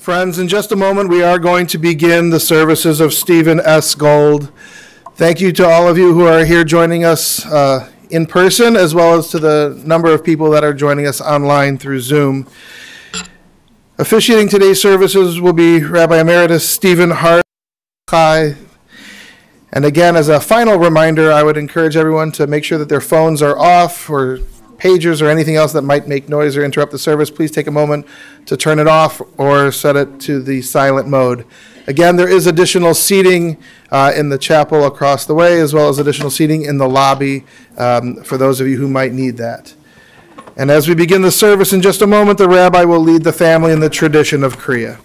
Friends, in just a moment, we are going to begin the services of Stephen S. Gold. Thank you to all of you who are here joining us in person, as well as to the number of people that are joining us online through Zoom. Officiating today's services will be Rabbi Emeritus Stephen Hart. And again, as a final reminder, I would encourage everyone to make sure that their phones are off, or pagers or anything else that might make noise or interrupt the service. Please take a moment to turn it off or set it to the silent mode. Again, there is additional seating in the chapel across the way, as well as additional seating in the lobby for those of you who might need that. And as we begin the service in just a moment, the rabbi will lead the family in the tradition of Kriya.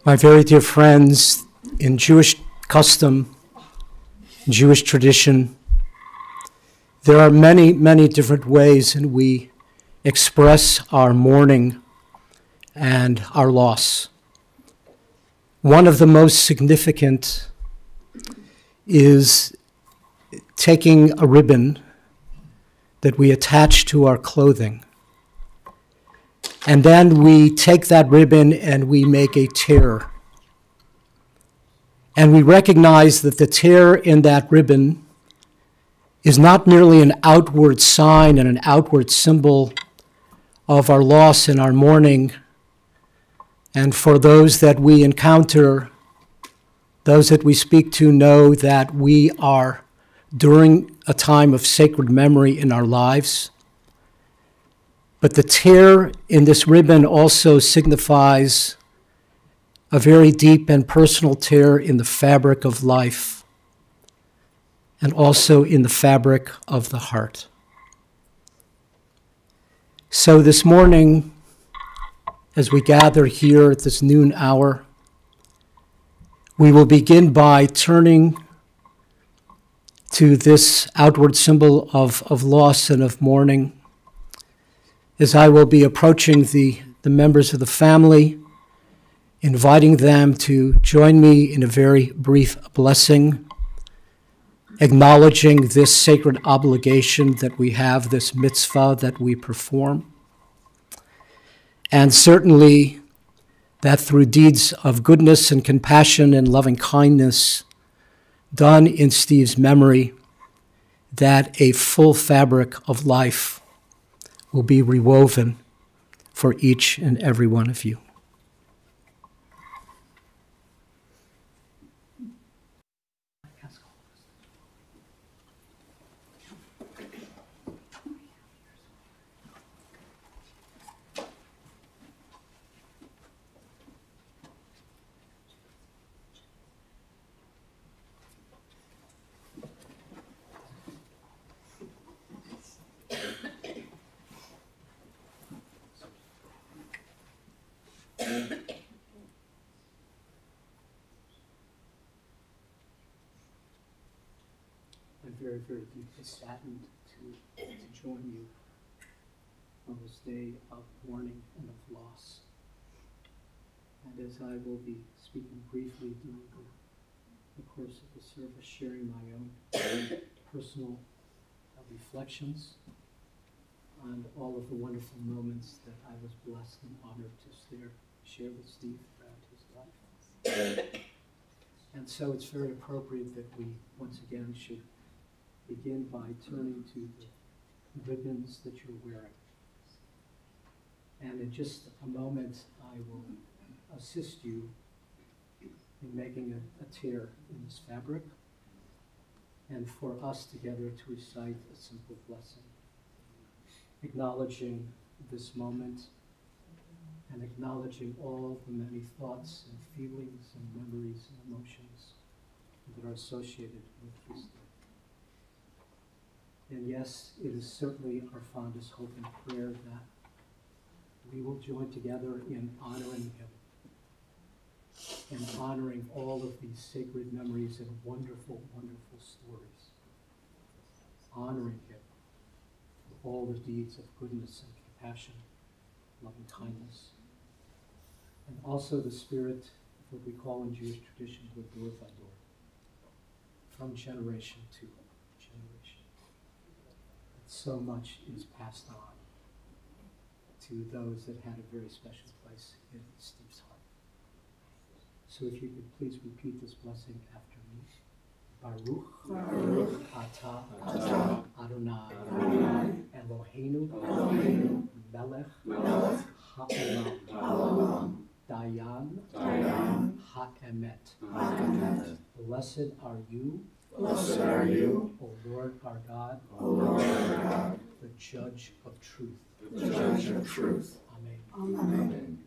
My very dear friends, in Jewish custom, Jewish tradition, there are many, many different ways in we express our mourning and our loss. One of the most significant is taking a ribbon that we attach to our clothing, and then we take that ribbon and we make a tear. And we recognize that the tear in that ribbon is not merely an outward sign and an outward symbol of our loss and our mourning. And for those that we encounter, those that we speak to know that we are during a time of sacred memory in our lives. But the tear in this ribbon also signifies a very deep and personal tear in the fabric of life, and also in the fabric of the heart. So this morning, as we gather here at this noon hour, we will begin by turning to this outward symbol of loss and of mourning, as I will be approaching the members of the family, inviting them to join me in a very brief blessing, acknowledging this sacred obligation that we have, this mitzvah that we perform, and certainly that through deeds of goodness and compassion and loving kindness done in Steve's memory, that a full fabric of life will be rewoven for each and every one of you. I'm very, very deeply saddened to join you on this day of mourning and of loss. And as I will be speaking briefly during the course of the service, sharing my own personal reflections on all of the wonderful moments that I was blessed and honored to share with Steve throughout his life. And so it's very appropriate that we once again should begin by turning to the ribbons that you're wearing. And in just a moment, I will assist you in making a tear in this fabric, and for us together to recite a simple blessing, acknowledging this moment and acknowledging all the many thoughts and feelings and memories and emotions that are associated with this day. And yes, it is certainly our fondest hope and prayer that we will join together in honoring him and honoring all of these sacred memories and wonderful, wonderful stories. Honoring him for all the deeds of goodness and compassion, loving kindness, and also the spirit, what we call in Jewish tradition, the Dor Vador, from generation to generation. So much is passed on to those that had a very special place in Steve's heart. So if you could please repeat this blessing after me. Baruch, Baruch Atah Adonai Eloheinu Melech HaOlam Dayan HaEmet. Blessed are you, O Lord our God, the Judge of truth. Amen.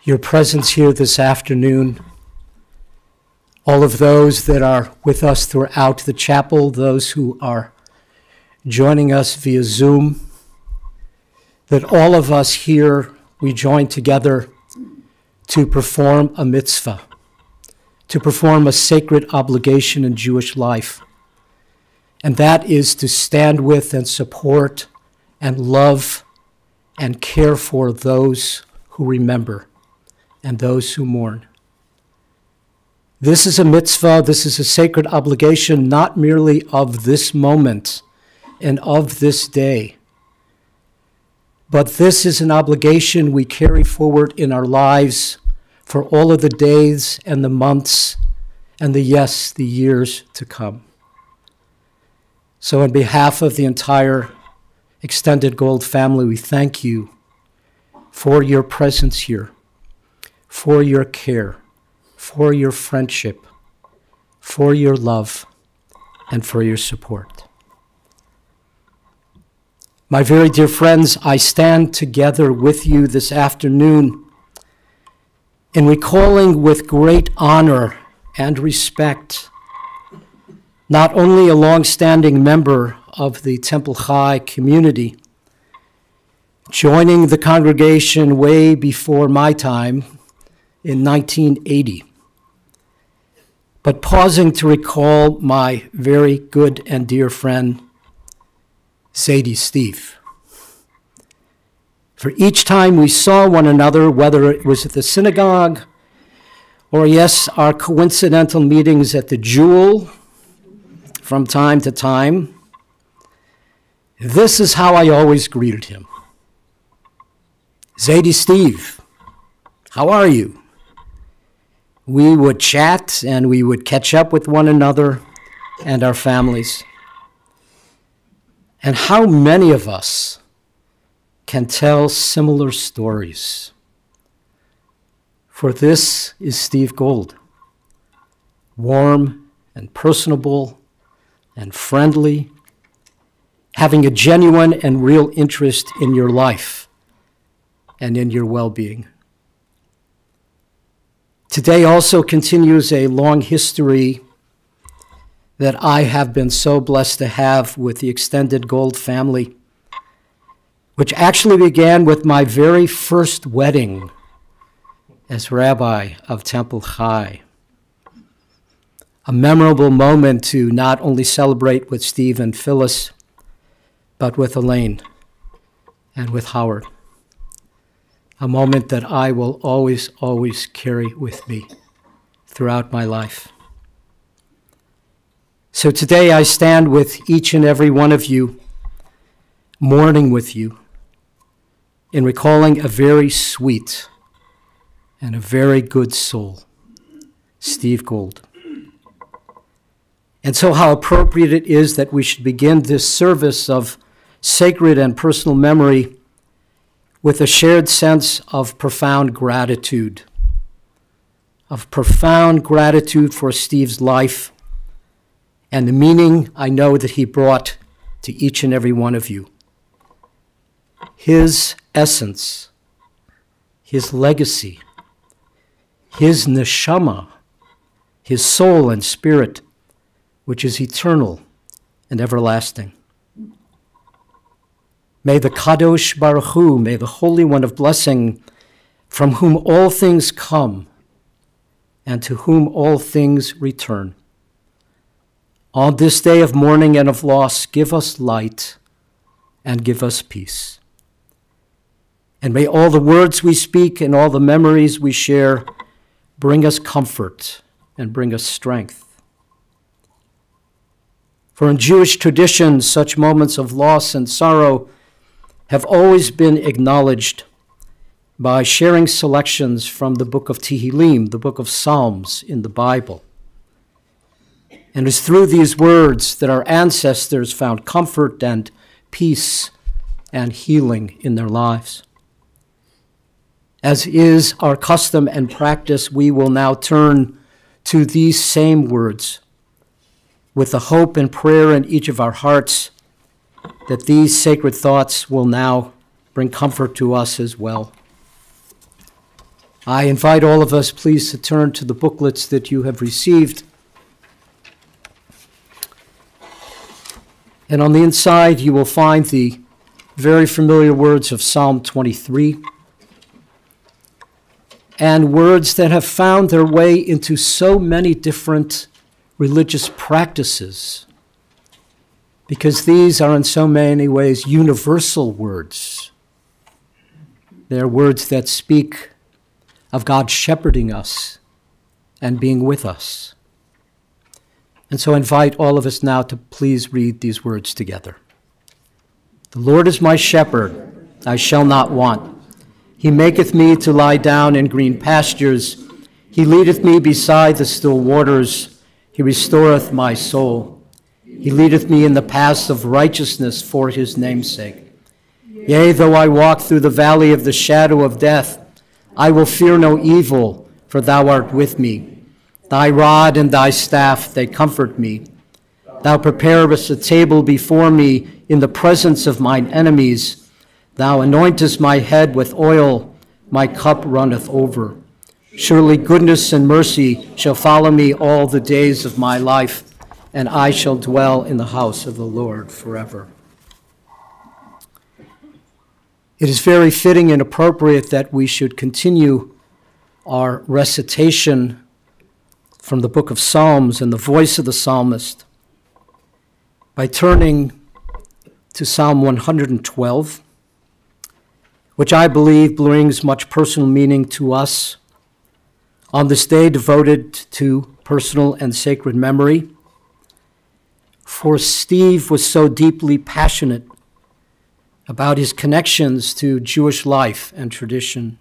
Your presence here this afternoon, all of those that are with us throughout the chapel, those who are joining us via Zoom, that all of us here, we join together to perform a mitzvah, to perform a sacred obligation in Jewish life. And that is to stand with and support and love and care for those who remember and those who mourn. This is a mitzvah, this is a sacred obligation, not merely of this moment and of this day, but this is an obligation we carry forward in our lives for all of the days and the months and the years to come. So on behalf of the entire extended Gold family, we thank you for your presence here, for your care, for your friendship, for your love, and for your support. My very dear friends, I stand together with you this afternoon in recalling with great honor and respect not only a long-standing member of the Temple Chai community, joining the congregation way before my time in 1980, but pausing to recall my very good and dear friend, Zadie Steve. For each time we saw one another, whether it was at the synagogue or, yes, our coincidental meetings at the Jewel from time to time, This is how I always greeted him. Zadie Steve, how are you? We would chat and we would catch up with one another and our families. And how many of us can tell similar stories? For this is Steve Gold, warm and personable and friendly, having a genuine and real interest in your life and in your well-being. Today also continues a long history that I have been so blessed to have with the extended Gold family, which actually began with my very first wedding as rabbi of Temple Chai. A memorable moment to not only celebrate with Steve and Phyllis, but with Elaine and with Howard. A moment that I will always, always carry with me throughout my life. So today I stand with each and every one of you, mourning with you, in recalling a very sweet and a very good soul, Steve Gold. And so how appropriate it is that we should begin this service of sacred and personal memory with a shared sense of profound gratitude for Steve's life and the meaning I know that he brought to each and every one of you. His essence, his legacy, his neshama, his soul and spirit, which is eternal and everlasting. May the Kadosh Baruch Hu, may the Holy One of Blessing, from whom all things come and to whom all things return, on this day of mourning and of loss, give us light and give us peace. And may all the words we speak and all the memories we share bring us comfort and bring us strength. For in Jewish tradition, such moments of loss and sorrow have always been acknowledged by sharing selections from the book of Tehillim, the book of Psalms in the Bible. And it's through these words that our ancestors found comfort and peace and healing in their lives. As is our custom and practice, we will now turn to these same words with the hope and prayer in each of our hearts that these sacred thoughts will now bring comfort to us as well. I invite all of us, please, to turn to the booklets that you have received. And on the inside, you will find the very familiar words of Psalm 23, and words that have found their way into so many different religious practices, because these are in so many ways universal words. They're words that speak of God shepherding us and being with us. And so I invite all of us now to please read these words together. The Lord is my shepherd, I shall not want. He maketh me to lie down in green pastures. He leadeth me beside the still waters. He restoreth my soul. He leadeth me in the paths of righteousness for his name's sake. Yea, though I walk through the valley of the shadow of death, I will fear no evil, for thou art with me. Thy rod and thy staff, they comfort me. Thou preparest a table before me in the presence of mine enemies. Thou anointest my head with oil, my cup runneth over. Surely goodness and mercy shall follow me all the days of my life, and I shall dwell in the house of the Lord forever. It is very fitting and appropriate that we should continue our recitation from the book of Psalms and the voice of the psalmist by turning to Psalm 112, which I believe brings much personal meaning to us on this day devoted to personal and sacred memory. For Steve was so deeply passionate about his connections to Jewish life and tradition.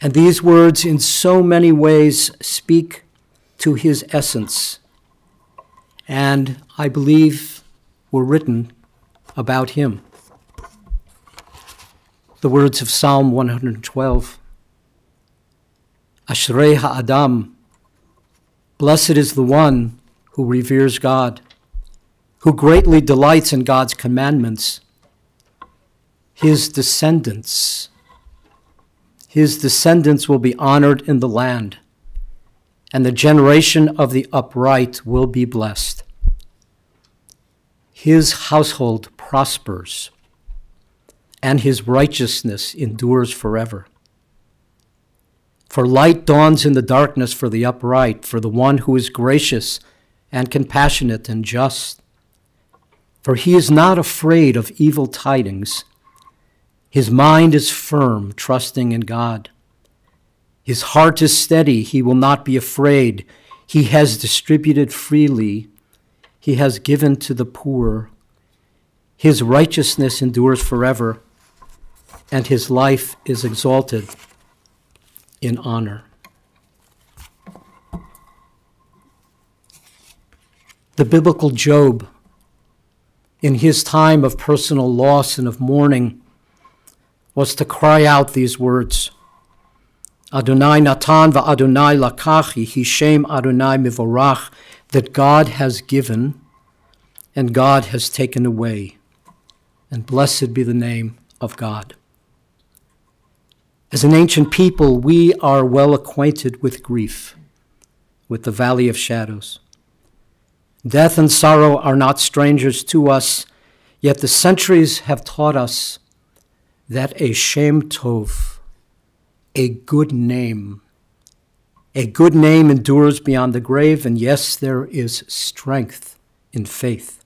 And these words in so many ways speak to his essence, and I believe were written about him. The words of Psalm 112. Ashrei ha'adam, blessed is the one who reveres God, who greatly delights in God's commandments. His descendants will be honored in the land, and the generation of the upright will be blessed. His household prospers, and his righteousness endures forever. For light dawns in the darkness for the upright, for the one who is gracious and compassionate and just. For he is not afraid of evil tidings. His mind is firm, trusting in God. His heart is steady, he will not be afraid. He has distributed freely. He has given to the poor. His righteousness endures forever, and his life is exalted in honor. The biblical Job, in his time of personal loss and of mourning, was to cry out these words, Adonai natan va'Adonai lakach, yehi shem Adonai mivorach, that God has given and God has taken away, and blessed be the name of God. As an ancient people, we are well acquainted with grief, with the valley of shadows. Death and sorrow are not strangers to us, yet the centuries have taught us that a Shem Tov, a good name endures beyond the grave, and yes, there is strength in faith.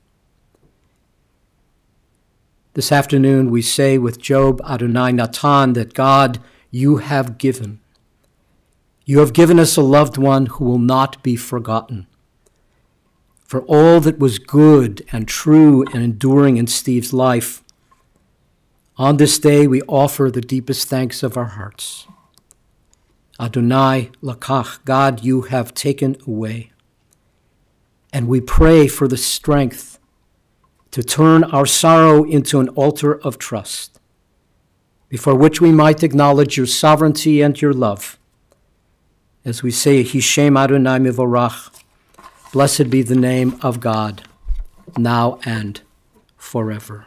This afternoon we say with Job, Adonai Natan, that God, you have given. You have given us a loved one who will not be forgotten. For all that was good and true and enduring in Steve's life, on this day we offer the deepest thanks of our hearts. Adonai lakach, God, you have taken away. And we pray for the strength to turn our sorrow into an altar of trust, before which we might acknowledge your sovereignty and your love. As we say, Hishem Adonai Mivorach, blessed be the name of God, now and forever.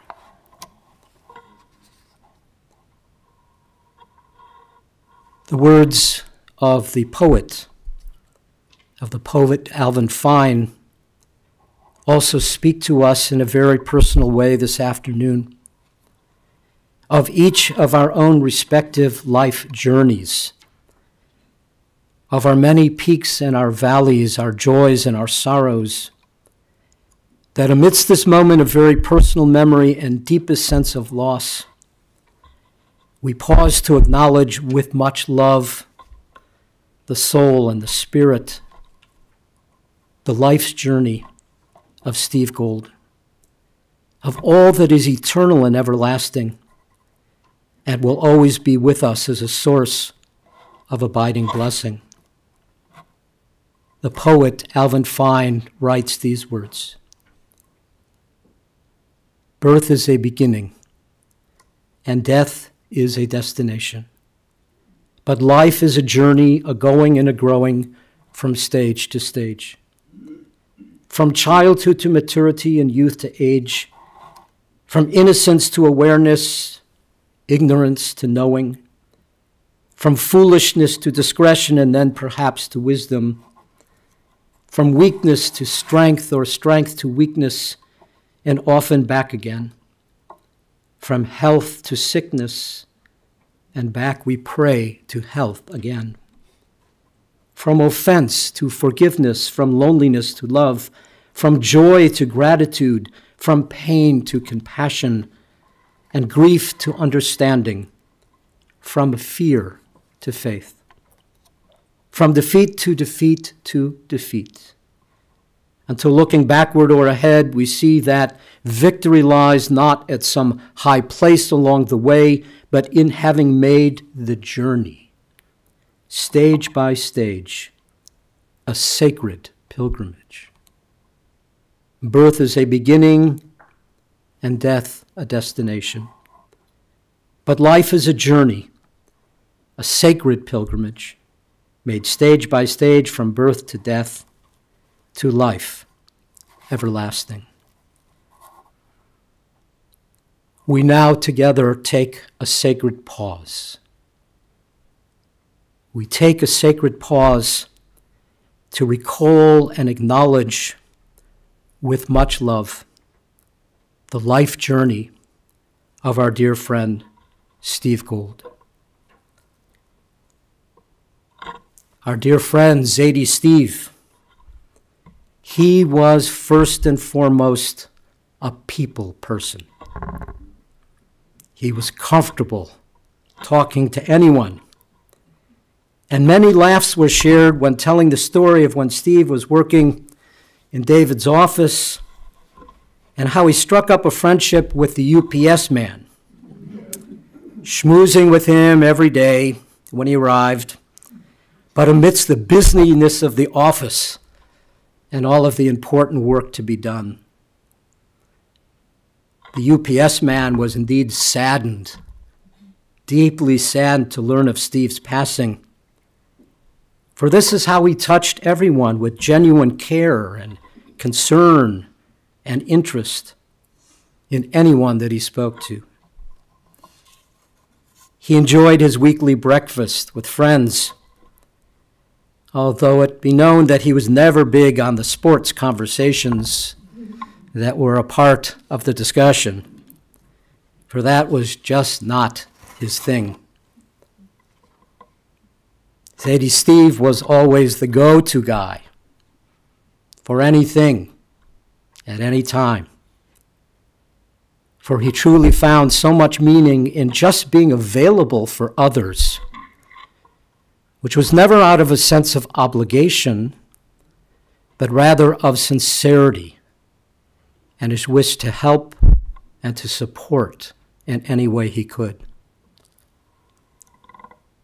The words of the poet Alvin Fine, also speak to us in a very personal way this afternoon of each of our own respective life journeys, of our many peaks and our valleys, our joys and our sorrows, that amidst this moment of very personal memory and deepest sense of loss, we pause to acknowledge with much love the soul and the spirit, the life's journey of Steve Gould, of all that is eternal and everlasting, and will always be with us as a source of abiding blessing. The poet Alvin Fine writes these words, birth is a beginning, and death is a destination. But life is a journey, a going and a growing from stage to stage. From childhood to maturity and youth to age, from innocence to awareness, ignorance to knowing, from foolishness to discretion and then perhaps to wisdom, from weakness to strength or strength to weakness and often back again, from health to sickness and back we pray to health again. From offense to forgiveness, from loneliness to love, from joy to gratitude, from pain to compassion, and grief to understanding, from fear to faith, from defeat to defeat to defeat, until looking backward or ahead, we see that victory lies not at some high place along the way, but in having made the journey, stage by stage, a sacred pilgrimage. Birth is a beginning and death a destination. But life is a journey, a sacred pilgrimage, made stage by stage from birth to death to life everlasting. We now together take a sacred pause. We take a sacred pause to recall and acknowledge with much love the life journey of our dear friend, Steve Gould. Our dear friend, Zadie Steve, he was first and foremost a people person. He was comfortable talking to anyone. And many laughs were shared when telling the story of when Steve was working in David's office and how he struck up a friendship with the UPS man, schmoozing with him every day when he arrived. But amidst the busyness of the office and all of the important work to be done, the UPS man was indeed saddened, deeply saddened to learn of Steve's passing. For this is how he touched everyone with genuine care and concern and interest in anyone that he spoke to. He enjoyed his weekly breakfast with friends, although it be known that he was never big on the sports conversations that were a part of the discussion, for that was just not his thing. Zadie Steve was always the go-to guy for anything, at any time, for he truly found so much meaning in just being available for others, which was never out of a sense of obligation, but rather of sincerity and his wish to help and to support in any way he could.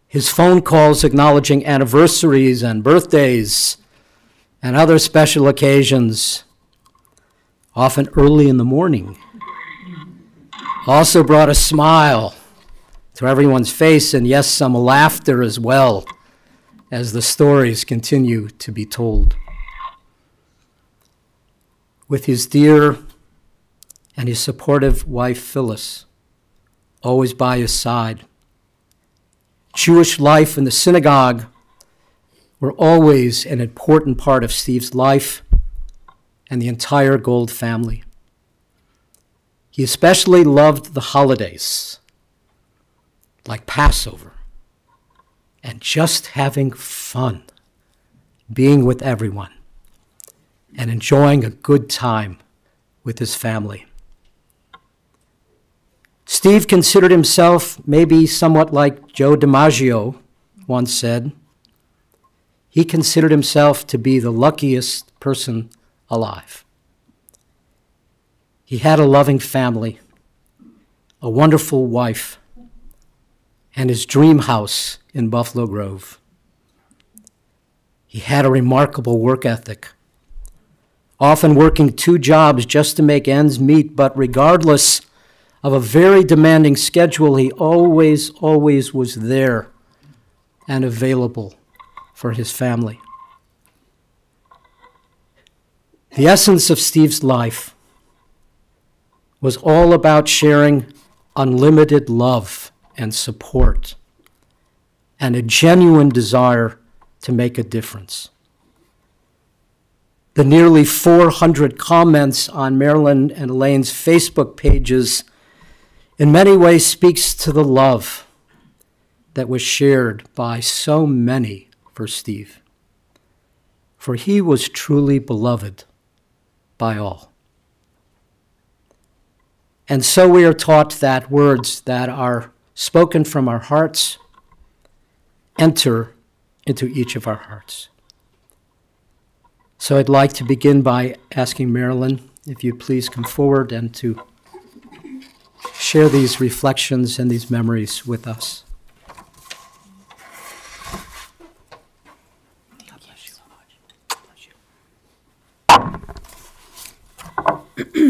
His phone calls acknowledging anniversaries and birthdays and other special occasions, often early in the morning, also brought a smile to everyone's face and, yes, some laughter as well as the stories continue to be told. With his dear and his supportive wife, Phyllis, always by his side, Jewish life and the synagogue were always an important part of Steve's life and the entire Gould family. He especially loved the holidays, like Passover, and just having fun, being with everyone, and enjoying a good time with his family. Steve considered himself maybe somewhat like Joe DiMaggio once said. He considered himself to be the luckiest person alive. He had a loving family, a wonderful wife, and his dream house in Buffalo Grove. He had a remarkable work ethic, often working 2 jobs just to make ends meet, but regardless of a very demanding schedule, he always was there and available for his family. The essence of Steve's life was all about sharing unlimited love and support and a genuine desire to make a difference. The nearly 400 comments on Marilyn and Elaine's Facebook pages in many ways speaks to the love that was shared by so many for Steve, for he was truly beloved by all. And so we are taught that words that are spoken from our hearts enter into each of our hearts. So I'd like to begin by asking Marilyn, if you'd please come forward and to share these reflections and these memories with us.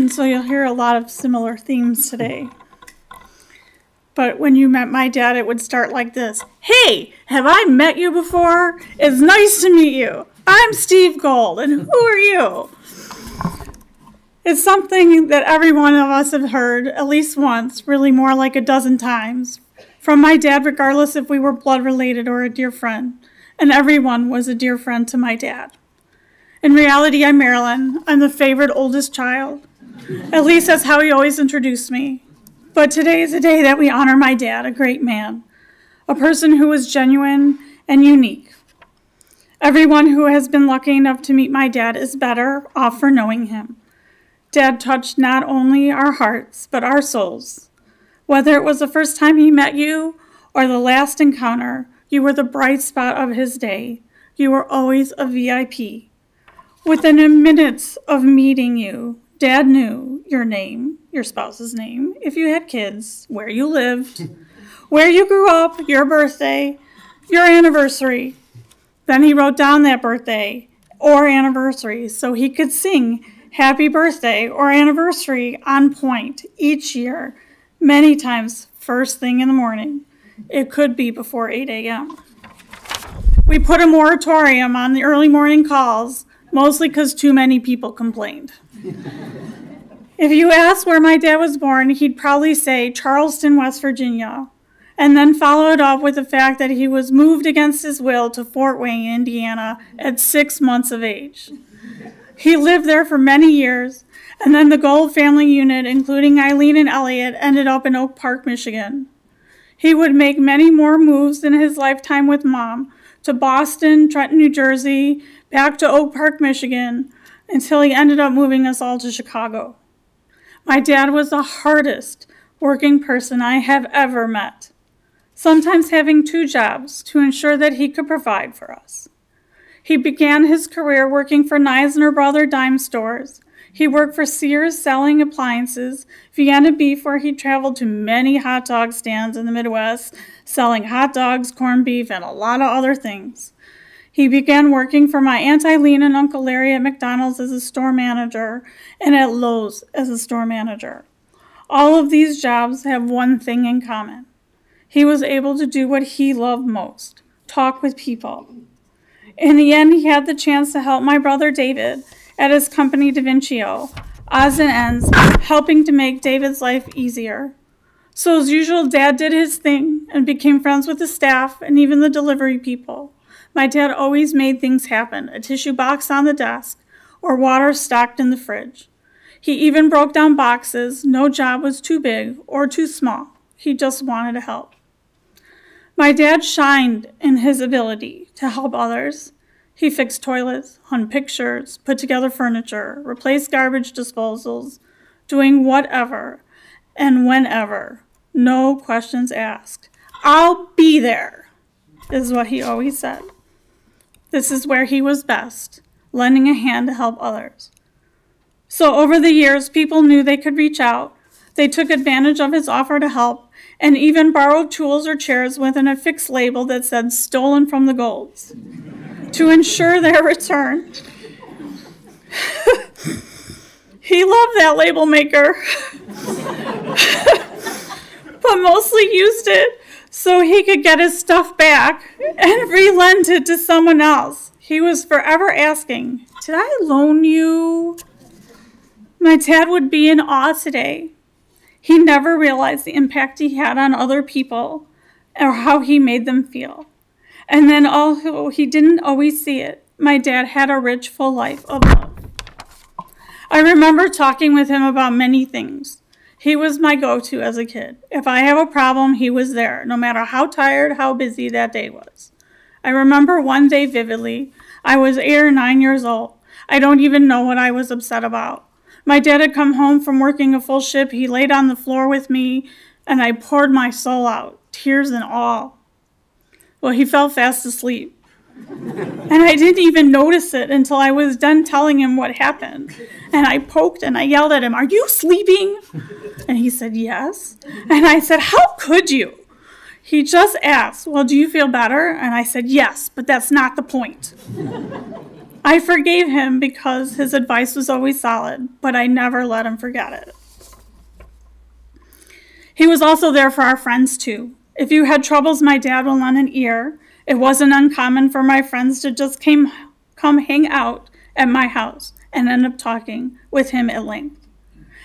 So you'll hear a lot of similar themes today. But when you met my dad, it would start like this. Hey, have I met you before? It's nice to meet you. I'm Steve Gold, and who are you? It's something that every one of us have heard at least once, really more like a dozen times, from my dad, regardless if we were blood related or a dear friend. And everyone was a dear friend to my dad. In reality, I'm Marilyn. I'm the favorite oldest child. At least that's how he always introduced me. But today is a day that we honor my dad, a great man, a person who was genuine and unique. Everyone who has been lucky enough to meet my dad is better off for knowing him. Dad touched not only our hearts, but our souls. Whether it was the first time he met you or the last encounter, you were the bright spot of his day. You were always a VIP. Within minutes of meeting you, Dad knew your name, your spouse's name, if you had kids, where you lived, where you grew up, your birthday, your anniversary. Then he wrote down that birthday or anniversary so he could sing happy birthday or anniversary on point each year, many times first thing in the morning. It could be before 8 a.m. We put a moratorium on the early morning calls, mostly because too many people complained. If you ask where my dad was born, he'd probably say Charleston, West Virginia, and then follow it up with the fact that he was moved against his will to Fort Wayne, Indiana at 6 months of age. He lived there for many years, and then the Gold family unit, including Eileen and Elliot, ended up in Oak Park, Michigan. He would make many more moves in his lifetime with Mom, to Boston, Trenton, New Jersey, back to Oak Park, Michigan, until he ended up moving us all to Chicago. My dad was the hardest working person I have ever met, sometimes having 2 jobs to ensure that he could provide for us. He began his career working for Neisner Brother dime stores. He worked for Sears selling appliances, Vienna beef, where he traveled to many hot dog stands in the Midwest, selling hot dogs, corned beef, and a lot of other things. He began working for my Aunt Eileen and Uncle Larry at McDonald's as a store manager and at Lowe's as a store manager. All of these jobs have one thing in common. He was able to do what he loved most, talk with people. In the end, he had the chance to help my brother David at his company DaVincio, odds and ends, helping to make David's life easier. So as usual, Dad did his thing and became friends with the staff and even the delivery people. My dad always made things happen, a tissue box on the desk or water stocked in the fridge. He even broke down boxes. No job was too big or too small. He just wanted to help. My dad shined in his ability to help others. He fixed toilets, hung pictures, put together furniture, replaced garbage disposals, doing whatever and whenever, no questions asked. I'll be there, is what he always said. This is where he was best, lending a hand to help others. So over the years, people knew they could reach out. They took advantage of his offer to help and even borrowed tools or chairs with an affixed label that said stolen from the Golds to ensure their return. He loved that label maker, but mostly used it so he could get his stuff back and re-lend it to someone else. He was forever asking, did I loan you? My dad would be in awe today. He never realized the impact he had on other people or how he made them feel. And then although he didn't always see it, my dad had a rich, full life of love. I remember talking with him about many things. He was my go-to as a kid. If I have a problem, he was there, no matter how tired, how busy that day was. I remember one day vividly. I was 8 or 9 years old. I don't even know what I was upset about. My dad had come home from working a full shift. He laid on the floor with me, and I poured my soul out, tears and all. Well, he fell fast asleep. And I didn't even notice it until I was done telling him what happened. And I poked and I yelled at him, "Are you sleeping?" And he said, "Yes." And I said, "How could you?" He just asked, "Well, do you feel better?" And I said, "Yes, but that's not the point." I forgave him because his advice was always solid, but I never let him forget it. He was also there for our friends too. If you had troubles, my dad would lend an ear. It wasn't uncommon for my friends to just come hang out at my house and end up talking with him at length.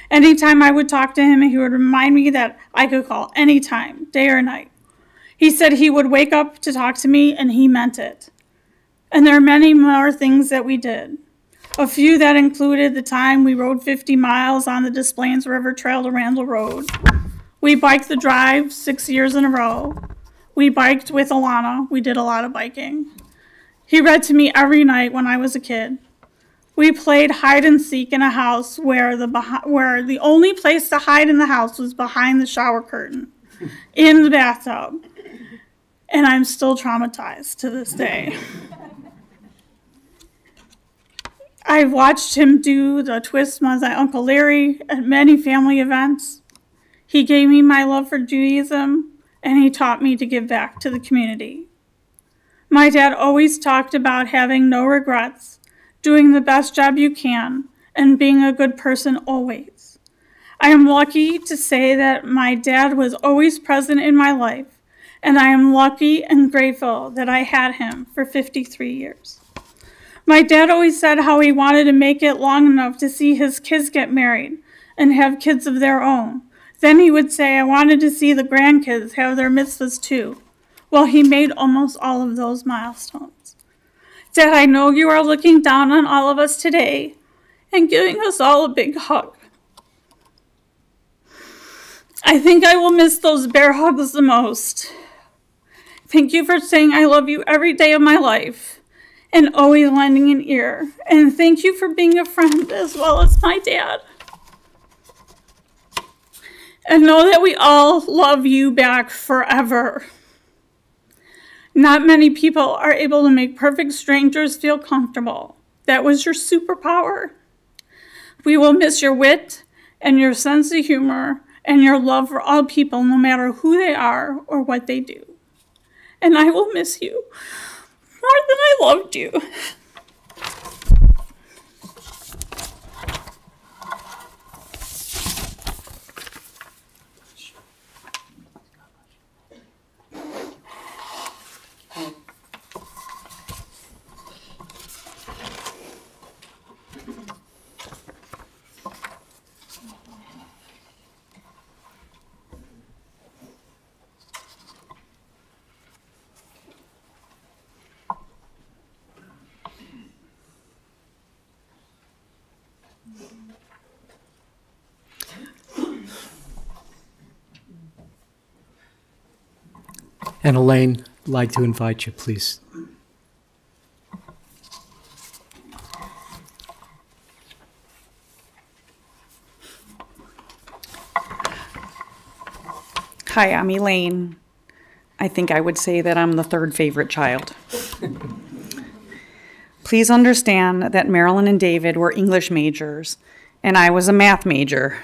Anytime I would talk to him, he would remind me that I could call anytime, day or night. He said he would wake up to talk to me, and he meant it. And there are many more things that we did. A few that included the time we rode 50 miles on the Des Plaines River Trail to Randall Road. We biked the drive 6 years in a row. We biked with Alana. We did a lot of biking. He read to me every night when I was a kid. We played hide and seek in a house where the only place to hide in the house was behind the shower curtain, in the bathtub. And I'm still traumatized to this day. I've watched him do the twist with my Uncle Larry at many family events. He gave me my love for Judaism, and he taught me to give back to the community. My dad always talked about having no regrets, doing the best job you can, and being a good person always. I am lucky to say that my dad was always present in my life, and I am lucky and grateful that I had him for 53 years. My dad always said how he wanted to make it long enough to see his kids get married and have kids of their own. Then he would say, "I wanted to see the grandkids have their mitzvahs too." Well, he made almost all of those milestones. Dad, I know you are looking down on all of us today and giving us all a big hug. I think I will miss those bear hugs the most. Thank you for saying I love you every day of my life and always lending an ear. And thank you for being a friend as well as my dad. And know that we all love you back forever. Not many people are able to make perfect strangers feel comfortable. That was your superpower. We will miss your wit and your sense of humor and your love for all people, no matter who they are or what they do. And I will miss you more than I loved you. And Elaine, I'd like to invite you, please. Hi, I'm Elaine. I think I would say that I'm the third favorite child. Please understand that Marilyn and David were English majors, and I was a math major.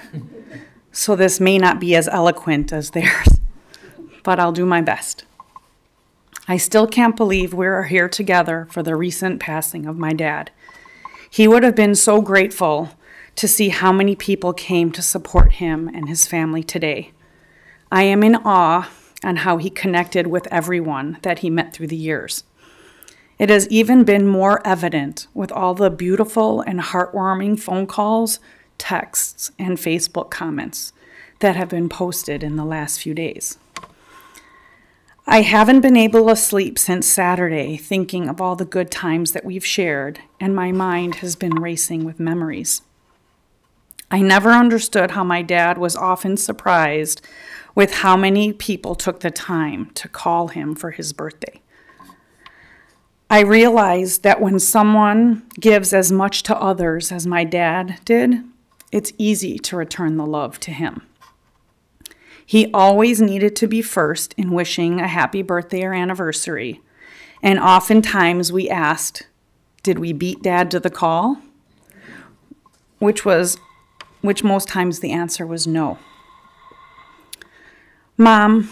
So this may not be as eloquent as theirs, but I'll do my best. I still can't believe we're here together for the recent passing of my dad. He would have been so grateful to see how many people came to support him and his family today. I am in awe on how he connected with everyone that he met through the years. It has even been more evident with all the beautiful and heartwarming phone calls, texts, and Facebook comments that have been posted in the last few days. I haven't been able to sleep since Saturday thinking of all the good times that we've shared, and my mind has been racing with memories. I never understood how my dad was often surprised with how many people took the time to call him for his birthday. I realized that when someone gives as much to others as my dad did, it's easy to return the love to him. He always needed to be first in wishing a happy birthday or anniversary, And oftentimes we asked, did we beat Dad to the call? Which most times the answer was no. Mom,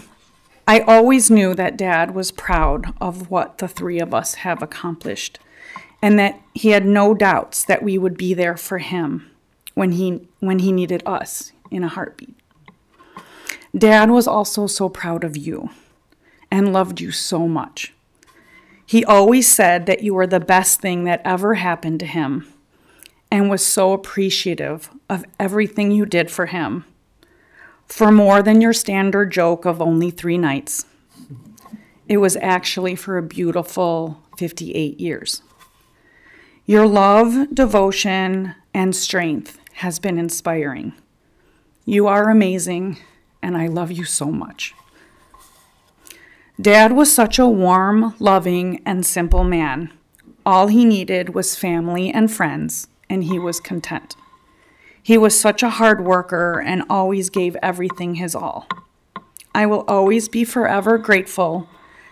I always knew that Dad was proud of what the three of us have accomplished, and that he had no doubts that we would be there for him when he needed us in a heartbeat. Dad was also so proud of you and loved you so much. He always said that you were the best thing that ever happened to him and was so appreciative of everything you did for him, for more than your standard joke of only 3 nights. It was actually for a beautiful 58 years. Your love, devotion, and strength has been inspiring. You are amazing, and I love you so much. Dad was such a warm, loving, and simple man. All he needed was family and friends, and he was content. He was such a hard worker and always gave everything his all. I will always be forever grateful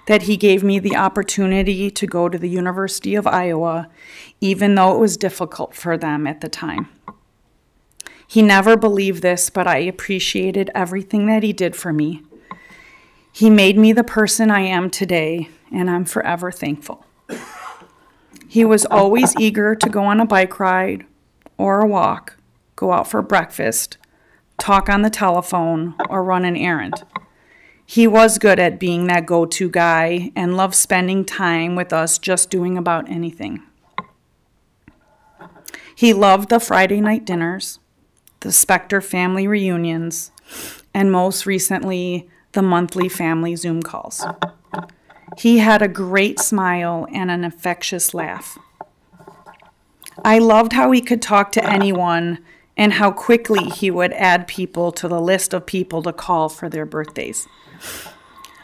that he gave me the opportunity to go to the University of Iowa, even though it was difficult for them at the time. He never believed this, but I appreciated everything that he did for me. He made me the person I am today, and I'm forever thankful. He was always eager to go on a bike ride or a walk, go out for breakfast, talk on the telephone, or run an errand. He was good at being that go-to guy and loved spending time with us just doing about anything. He loved the Friday night dinners, the Specter family reunions, and most recently, the monthly family Zoom calls. He had a great smile and an infectious laugh. I loved how he could talk to anyone and how quickly he would add people to the list of people to call for their birthdays.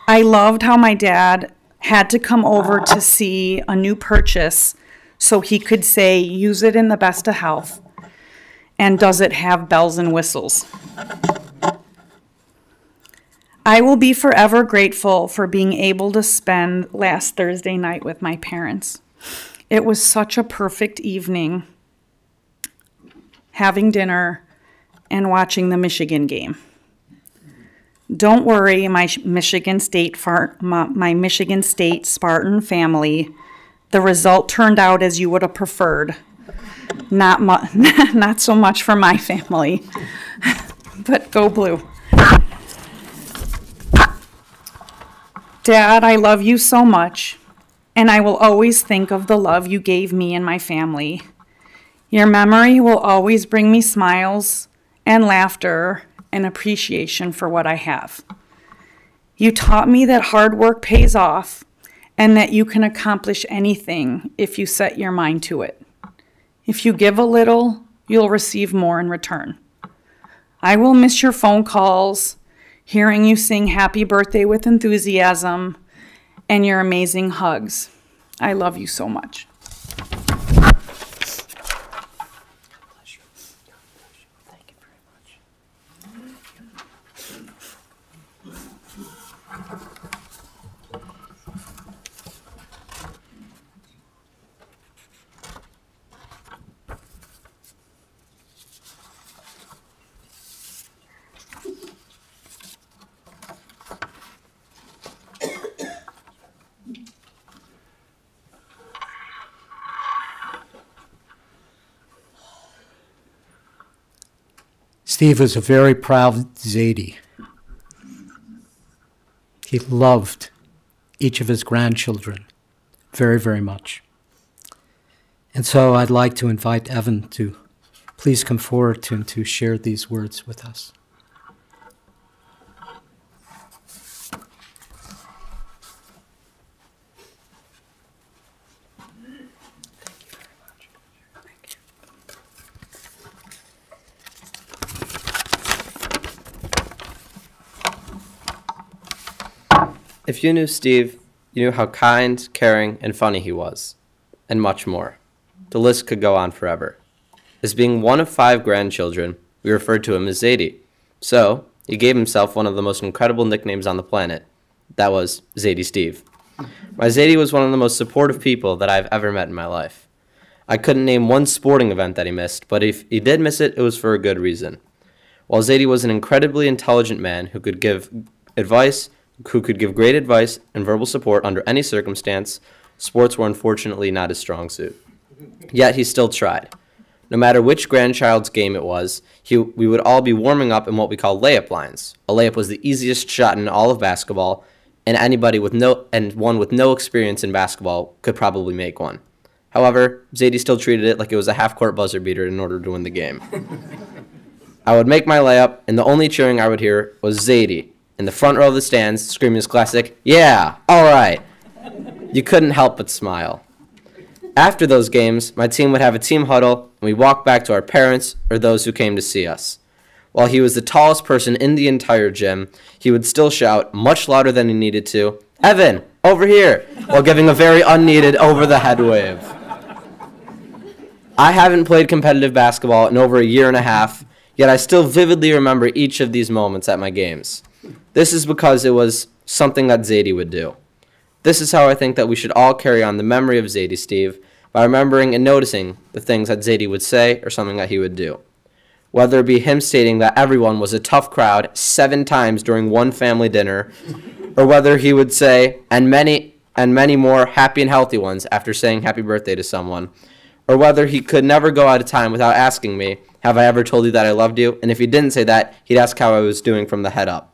I loved how my dad had to come over to see a new purchase so he could say, use it in the best of health, and does it have bells and whistles? I will be forever grateful for being able to spend last Thursday night with my parents. It was such a perfect evening, having dinner and watching the Michigan game. Don't worry, my Michigan State Spartan family, the result turned out as you would have preferred. Not so much for my family, but go blue. Dad, I love you so much, and I will always think of the love you gave me and my family. Your memory will always bring me smiles and laughter and appreciation for what I have. You taught me that hard work pays off and that you can accomplish anything if you set your mind to it. If you give a little, you'll receive more in return. I will miss your phone calls, hearing you sing happy birthday with enthusiasm, and your amazing hugs. I love you so much. Steve was a very proud Zadie. He loved each of his grandchildren very, very much. And so I'd like to invite Evan to please come forward to share these words with us. If you knew Steve, you knew how kind, caring, and funny he was, and much more. The list could go on forever. As being one of 5 grandchildren, we referred to him as Zadie. So, he gave himself one of the most incredible nicknames on the planet. That was Zadie Steve. My Zadie was one of the most supportive people that I've ever met in my life. I couldn't name one sporting event that he missed, but if he did miss it, it was for a good reason. While Zadie was an incredibly intelligent man who could give great advice and verbal support under any circumstance, sports were unfortunately not his strong suit. Yet he still tried. No matter which grandchild's game it was, we would all be warming up in what we call layup lines. A layup was the easiest shot in all of basketball, and one with no experience in basketball could probably make one. However, Zadie still treated it like it was a half-court buzzer beater in order to win the game. I would make my layup, and the only cheering I would hear was Zadie in the front row of the stands screaming his classic, "Yeah, all right." You couldn't help but smile. After those games, my team would have a team huddle, and we'd walk back to our parents or those who came to see us. While he was the tallest person in the entire gym, he would still shout, much louder than he needed to, "Evan, over here," while giving a very unneeded over-the-head wave. I haven't played competitive basketball in over a year and a half, yet I still vividly remember each of these moments at my games. This is because it was something that Zadie would do. This is how I think that we should all carry on the memory of Zadie, Steve, by remembering and noticing the things that Zadie would say or something that he would do. Whether it be him stating that everyone was a tough crowd 7 times during one family dinner, or whether he would say, and many more happy and healthy ones after saying happy birthday to someone, or whether he could never go out of time without asking me, "Have I ever told you that I loved you?" And if he didn't say that, he'd ask how I was doing from the head up.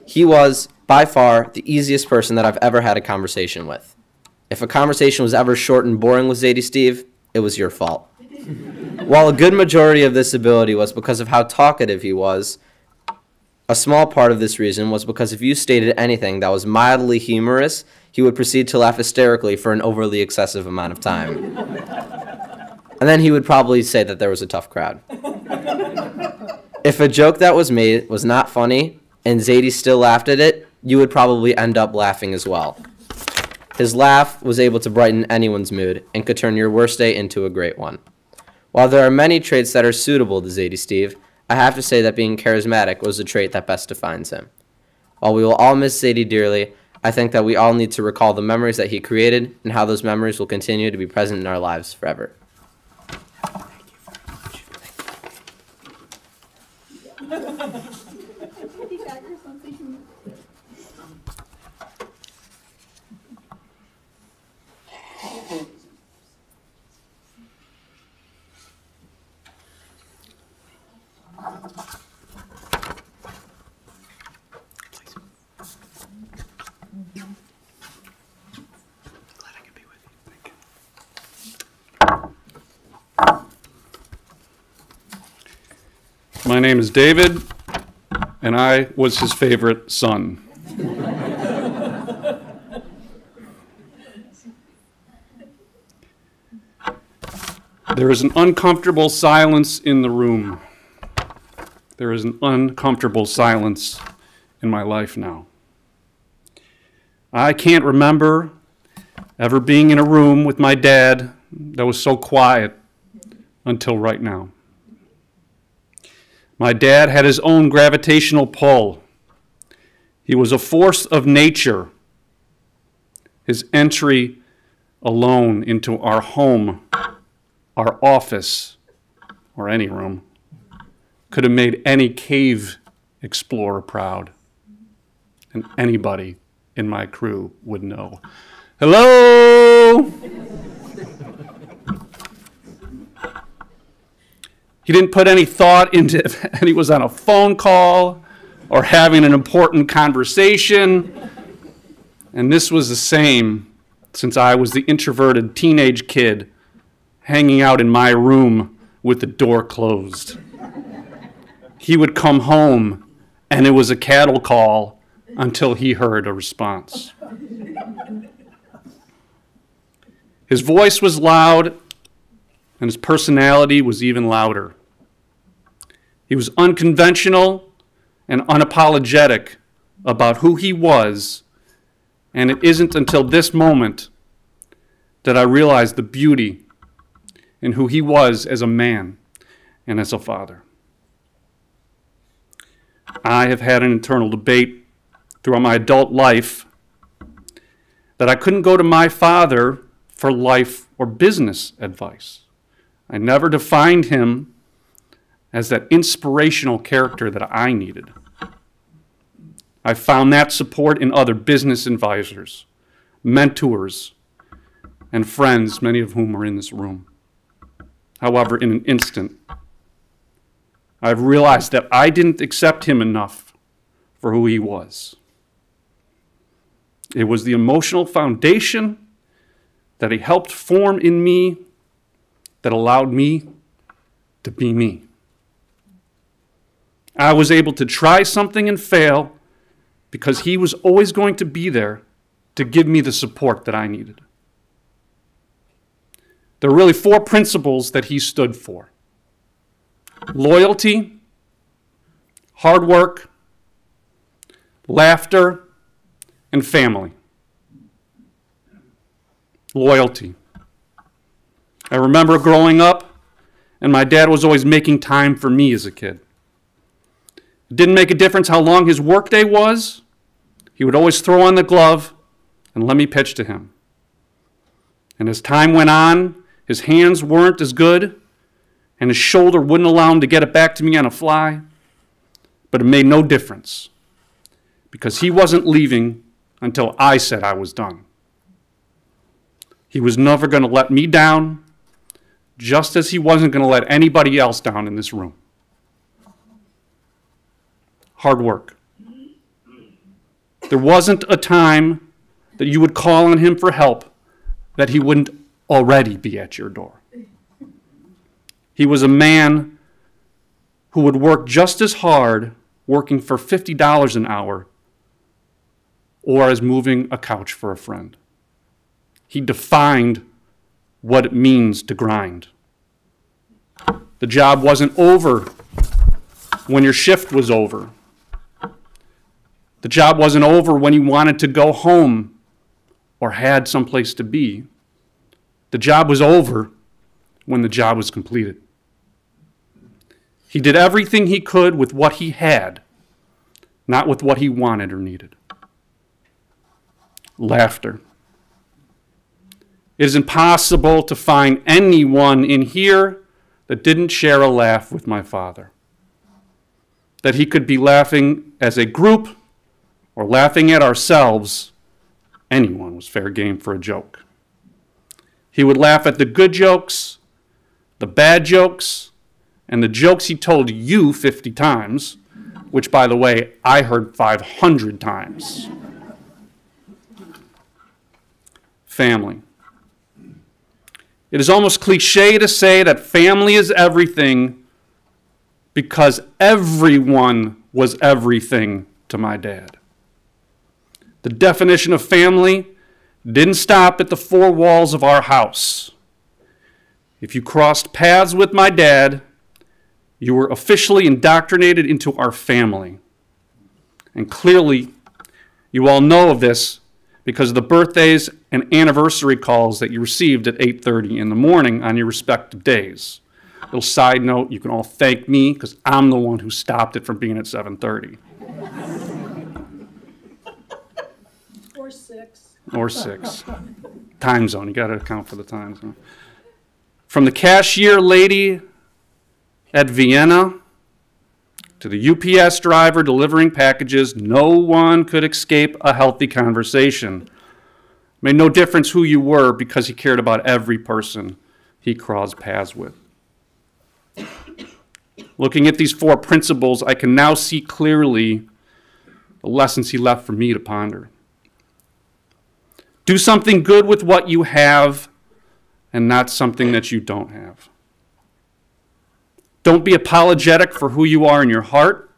He was, by far, the easiest person that I've ever had a conversation with. If a conversation was ever short and boring with Zadie, Steve, it was your fault. While a good majority of this ability was because of how talkative he was, a small part of this reason was because if you stated anything that was mildly humorous, he would proceed to laugh hysterically for an overly excessive amount of time. And then he would probably say that there was a tough crowd. If a joke that was made was not funny, and Zadie still laughed at it, you would probably end up laughing as well. His laugh was able to brighten anyone's mood and could turn your worst day into a great one. While there are many traits that are suitable to Zadie, Steve, I have to say that being charismatic was the trait that best defines him. While we will all miss Zadie dearly, I think that we all need to recall the memories that he created and how those memories will continue to be present in our lives forever. My name is David, and I was his favorite son. There is an uncomfortable silence in the room. There is an uncomfortable silence in my life now. I can't remember ever being in a room with my dad that was so quiet until right now. My dad had his own gravitational pull. He was a force of nature. His entry alone into our home, our office, or any room, could have made any cave explorer proud. And anybody in my crew would know. Hello? He didn't put any thought into it, and he was on a phone call or having an important conversation. And this was the same since I was the introverted teenage kid hanging out in my room with the door closed. He would come home, and it was a cattle call until he heard a response. His voice was loud, and his personality was even louder. He was unconventional and unapologetic about who he was, and it isn't until this moment that I realized the beauty in who he was as a man and as a father. I have had an internal debate throughout my adult life that I couldn't go to my father for life or business advice. I never defined him as that inspirational character that I needed. I found that support in other business advisors, mentors, and friends, many of whom are in this room. However, in an instant, I've realized that I didn't accept him enough for who he was. It was the emotional foundation that he helped form in me that allowed me to be me. I was able to try something and fail because he was always going to be there to give me the support that I needed. There are really 4 principles that he stood for: loyalty, hard work, laughter, and family. Loyalty. I remember growing up, and my dad was always making time for me as a kid. It didn't make a difference how long his workday was. He would always throw on the glove and let me pitch to him. And as time went on, his hands weren't as good, and his shoulder wouldn't allow him to get it back to me on a fly. But it made no difference, because he wasn't leaving until I said I was done. He was never going to let me down, just as he wasn't going to let anybody else down in this room. Hard work. There wasn't a time that you would call on him for help that he wouldn't already be at your door. He was a man who would work just as hard working for $50 an hour or as moving a couch for a friend. He defined what it means to grind. The job wasn't over when your shift was over. The job wasn't over when you wanted to go home or had someplace to be. The job was over when the job was completed. He did everything he could with what he had, not with what he wanted or needed. Laughter. It is impossible to find anyone in here that didn't share a laugh with my father. That he could be laughing as a group or laughing at ourselves, anyone was fair game for a joke. He would laugh at the good jokes, the bad jokes, and the jokes he told you 50 times, which, by the way, I heard 500 times. Family. It is almost cliche to say that family is everything because everyone was everything to my dad. The definition of family didn't stop at the 4 walls of our house. If you crossed paths with my dad, you were officially indoctrinated into our family. And clearly, you all know of this because of the birthdays and anniversary calls that you received at 8:30 in the morning on your respective days. Little side note, you can all thank me because I'm the one who stopped it from being at 7:30. Or 6. Time zone, you got to account for the time zone. From the cashier lady at Vienna to the UPS driver delivering packages, no one could escape a healthy conversation. It made no difference who you were because he cared about every person he crossed paths with. Looking at these 4 principles, I can now see clearly the lessons he left for me to ponder. Do something good with what you have and not something that you don't have. Don't be apologetic for who you are in your heart.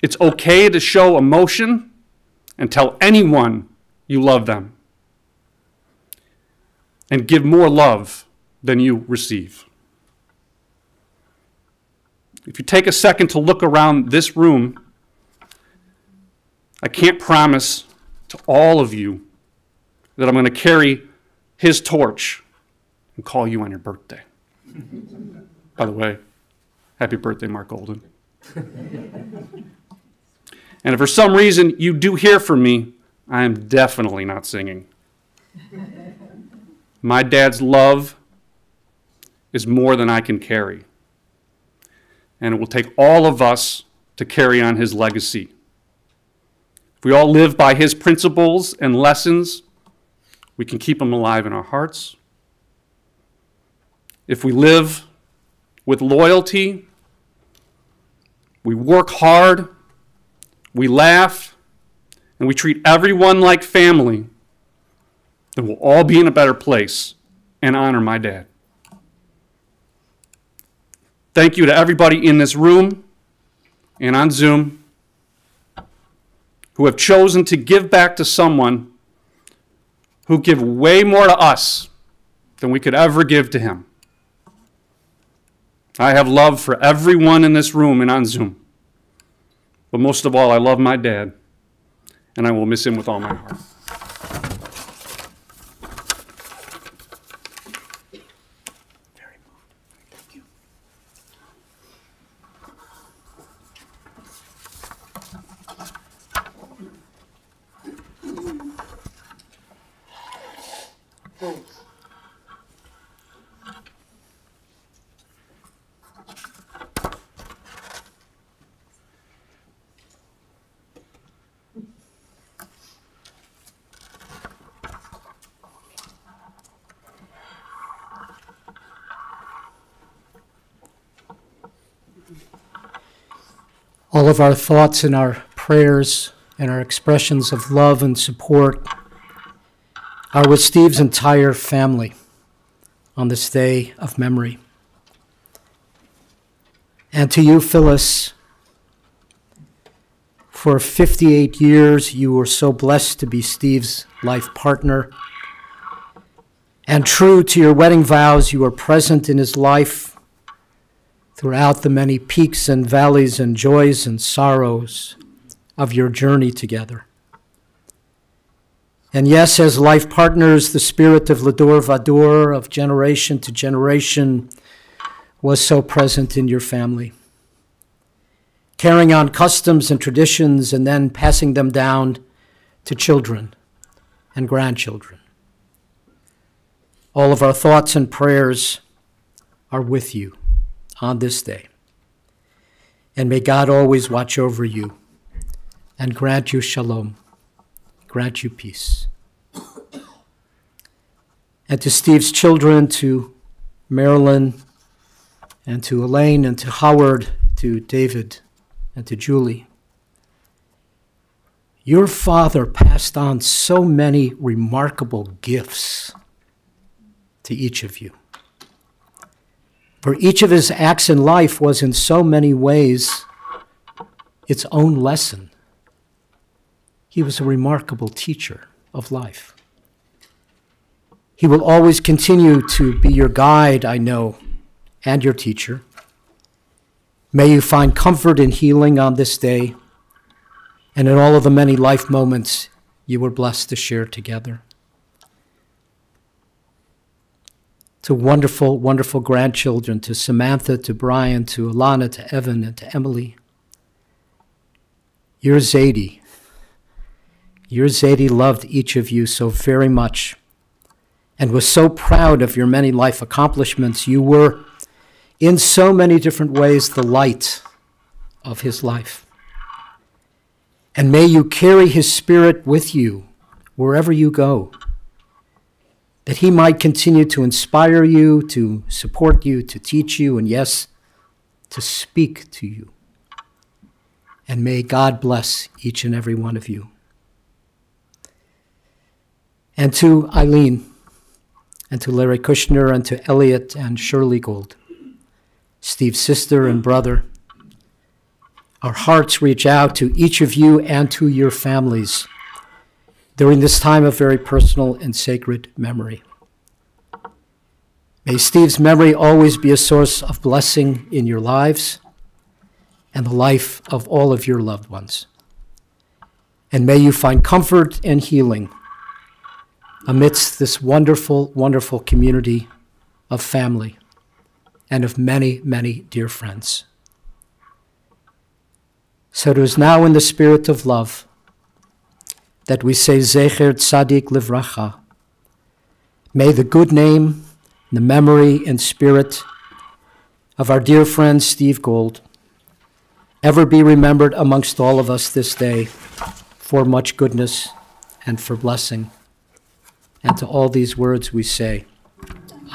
It's okay to show emotion and tell anyone you love them. And give more love than you receive. If you take a second to look around this room, I can't promise to all of you that I'm going to carry his torch and call you on your birthday. By the way, happy birthday, Mark Golden. And if for some reason you do hear from me, I am definitely not singing. My dad's love is more than I can carry. And it will take all of us to carry on his legacy. If we all live by his principles and lessons, we can keep them alive in our hearts. If we live with loyalty, we work hard, we laugh, and we treat everyone like family, then we'll all be in a better place and honor my dad. Thank you to everybody in this room and on Zoom who have chosen to give back to someone who give way more to us than we could ever give to him. I have love for everyone in this room and on Zoom. But most of all, I love my dad, and I will miss him with all my heart. All of our thoughts and our prayers and our expressions of love and support are with Steve's entire family on this day of memory. And to you, Phyllis, for 58 years, you were so blessed to be Steve's life partner. And true to your wedding vows, you were present in his life throughout the many peaks and valleys and joys and sorrows of your journey together. And yes, as life partners, the spirit of Lador Vador, of generation to generation, was so present in your family, carrying on customs and traditions and then passing them down to children and grandchildren. All of our thoughts and prayers are with you on this day. And may God always watch over you and grant you shalom, grant you peace. And to Steve's children, to Marilyn, and to Elaine, and to Howard, to David, and to Julie, your father passed on so many remarkable gifts to each of you. For each of his acts in life was in so many ways its own lesson. He was a remarkable teacher of life. He will always continue to be your guide, I know, and your teacher. May you find comfort and healing on this day and in all of the many life moments you were blessed to share together. To wonderful, wonderful grandchildren, to Samantha, to Brian, to Alana, to Evan, and to Emily. Your Zadie loved each of you so very much and was so proud of your many life accomplishments. You were, in so many different ways, the light of his life. And may you carry his spirit with you wherever you go, that he might continue to inspire you, to support you, to teach you, and yes, to speak to you. And may God bless each and every one of you. And to Eileen, and to Larry Kushner, and to Elliot and Shirley Gold, Steve's sister and brother, our hearts reach out to each of you and to your families during this time of very personal and sacred memory. May Steve's memory always be a source of blessing in your lives and the life of all of your loved ones. And may you find comfort and healing amidst this wonderful, wonderful community of family and of many, many dear friends. So it is now in the spirit of love that we say Zecher Tzadik Livracha. May the good name, the memory and spirit of our dear friend Steve Gould ever be remembered amongst all of us this day for much goodness and for blessing. And to all these words we say,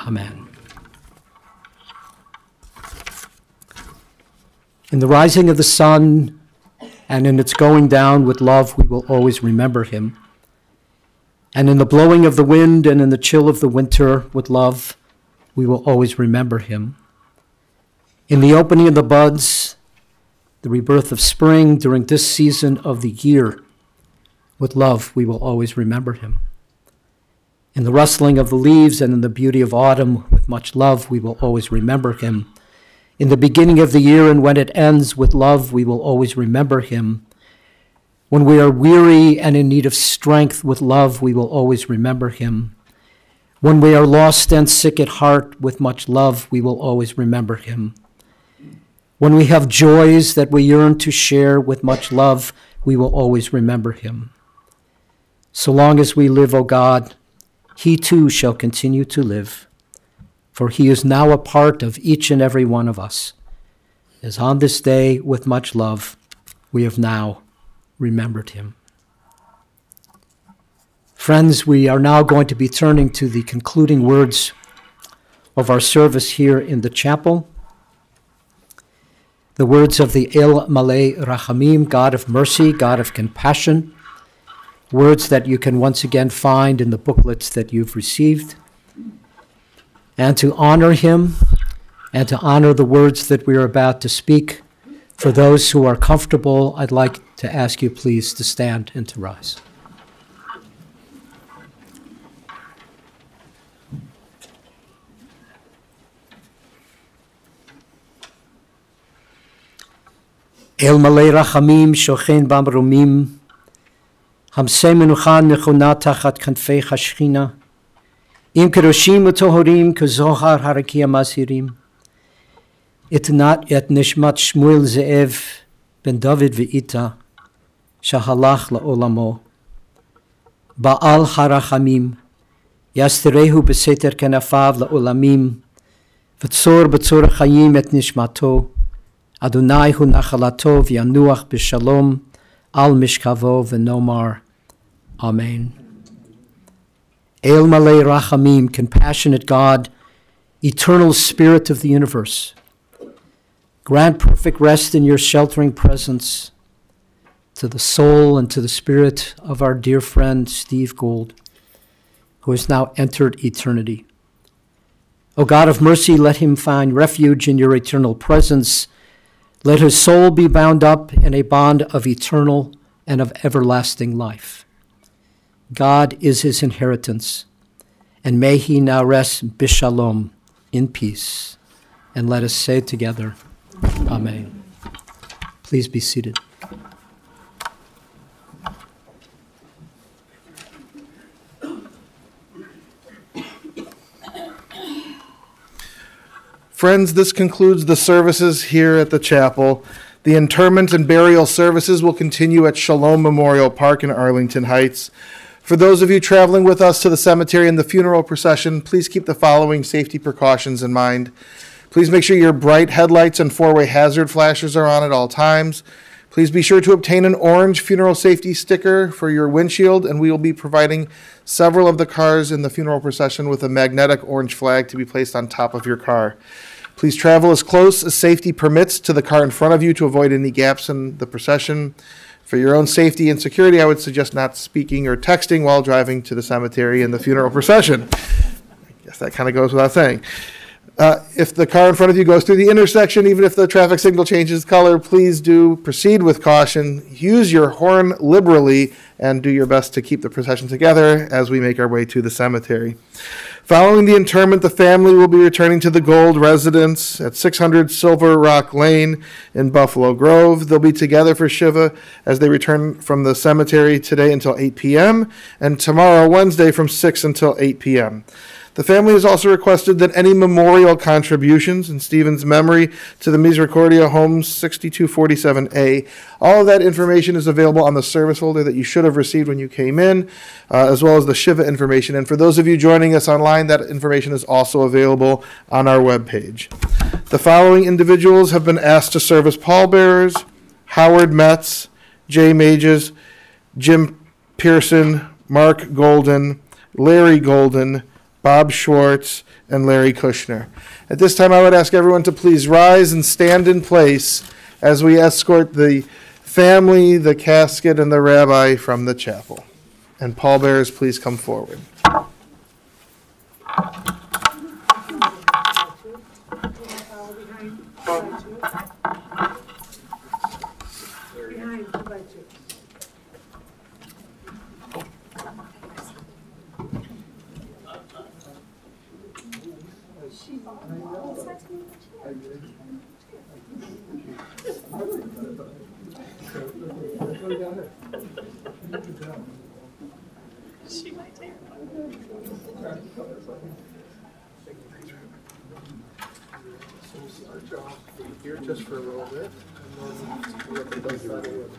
Amen. In the rising of the sun and in its going down with love, we will always remember him. And in the blowing of the wind and in the chill of the winter with love, we will always remember him. In the opening of the buds, the rebirth of spring during this season of the year, with love, we will always remember him. In the rustling of the leaves and in the beauty of autumn, with much love, we will always remember him. In the beginning of the year and when it ends, with love, we will always remember him. When we are weary and in need of strength, with love, we will always remember him. When we are lost and sick at heart, with much love, we will always remember him. When we have joys that we yearn to share, with much love, we will always remember him. So long as we live, O God, he too shall continue to live, for he is now a part of each and every one of us, as on this day, with much love, we have now remembered him. Friends, we are now going to be turning to the concluding words of our service here in the chapel. The words of the El Malei Rachamim, God of mercy, God of compassion, words that you can once again find in the booklets that you've received. And to honor him and to honor the words that we are about to speak, for those who are comfortable, I'd like to ask you please to stand and to rise. El Malei Rachamim Shochen Bamrumim Hamsei Menucha Nechona Tachat Kanfei Hashchina Im Keroshim Utohorim Kezohar Harakia Masirim Itnat Et Nishmat Shmuel Ze'ev Ben David Ve'ita Shahalach La'olamo Ba'al Harachamim Yasterehu Beseter Kenafav La'olamim V'tzor B'tzor Chayim Et Nishmato Adonai hu nachalato v'yanuach b'shalom al mishkavo v'nomar. Amen. El Malei Rachamim, compassionate God, eternal Spirit of the universe, grant perfect rest in your sheltering presence to the soul and to the spirit of our dear friend Steve Gould, who has now entered eternity. O God of mercy, let him find refuge in your eternal presence. Let his soul be bound up in a bond of eternal and of everlasting life. God is his inheritance, and may he now rest bishalom, in peace. And let us say together, Amen. Please be seated. Friends, this concludes the services here at the chapel. The interment and burial services will continue at Shalom Memorial Park in Arlington Heights. For those of you traveling with us to the cemetery and the funeral procession, please keep the following safety precautions in mind. Please make sure your bright headlights and four-way hazard flashers are on at all times. Please be sure to obtain an orange funeral safety sticker for your windshield, and we will be providing several of the cars in the funeral procession with a magnetic orange flag to be placed on top of your car. Please travel as close as safety permits to the car in front of you to avoid any gaps in the procession. For your own safety and security, I would suggest not speaking or texting while driving to the cemetery and the funeral procession. I guess that kind of goes without saying. If the car in front of you goes through the intersection, even if the traffic signal changes color, please do proceed with caution. Use your horn liberally and do your best to keep the procession together as we make our way to the cemetery. Following the interment, the family will be returning to the Gold residence at 600 Silver Rock Lane in Buffalo Grove. They'll be together for Shiva as they return from the cemetery today until 8 p.m. and tomorrow, Wednesday, from 6 until 8 p.m. The family has also requested that any memorial contributions in Stephen's memory to the Misericordia Homes 6247A. All of that information is available on the service folder that you should have received when you came in, as well as the Shiva information. And for those of you joining us online, that information is also available on our webpage. The following individuals have been asked to serve as pallbearers: Howard Metz, Jay Mages, Jim Pearson, Mark Golden, Larry Golden, Bob Schwartz, and Larry Kushner. At this time, I would ask everyone to please rise and stand in place as we escort the family, the casket, and the rabbi from the chapel. And pallbearers, please come forward. Here just for a little bit, and then we'll get to the side of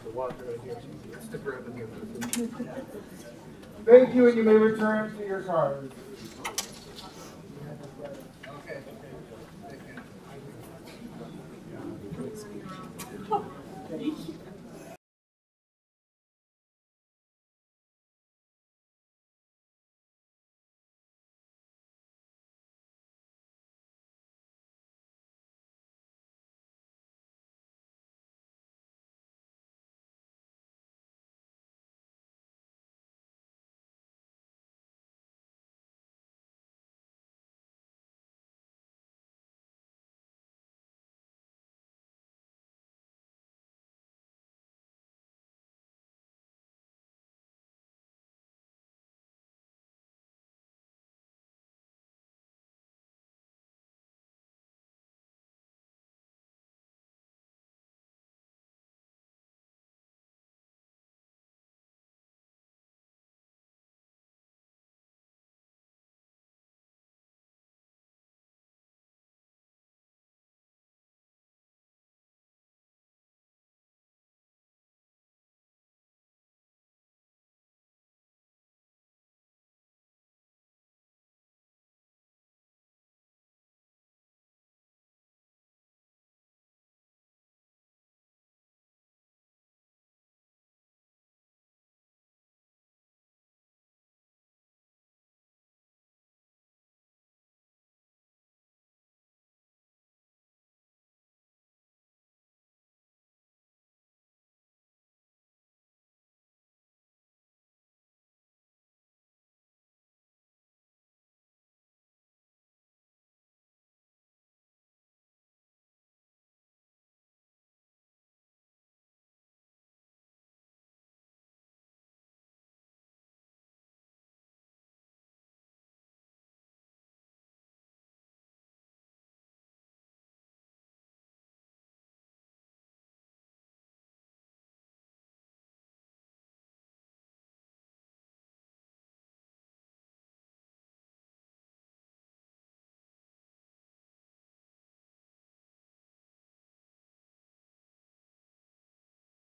the water right here. Stick around in here. Thank you, and you may return to your cars.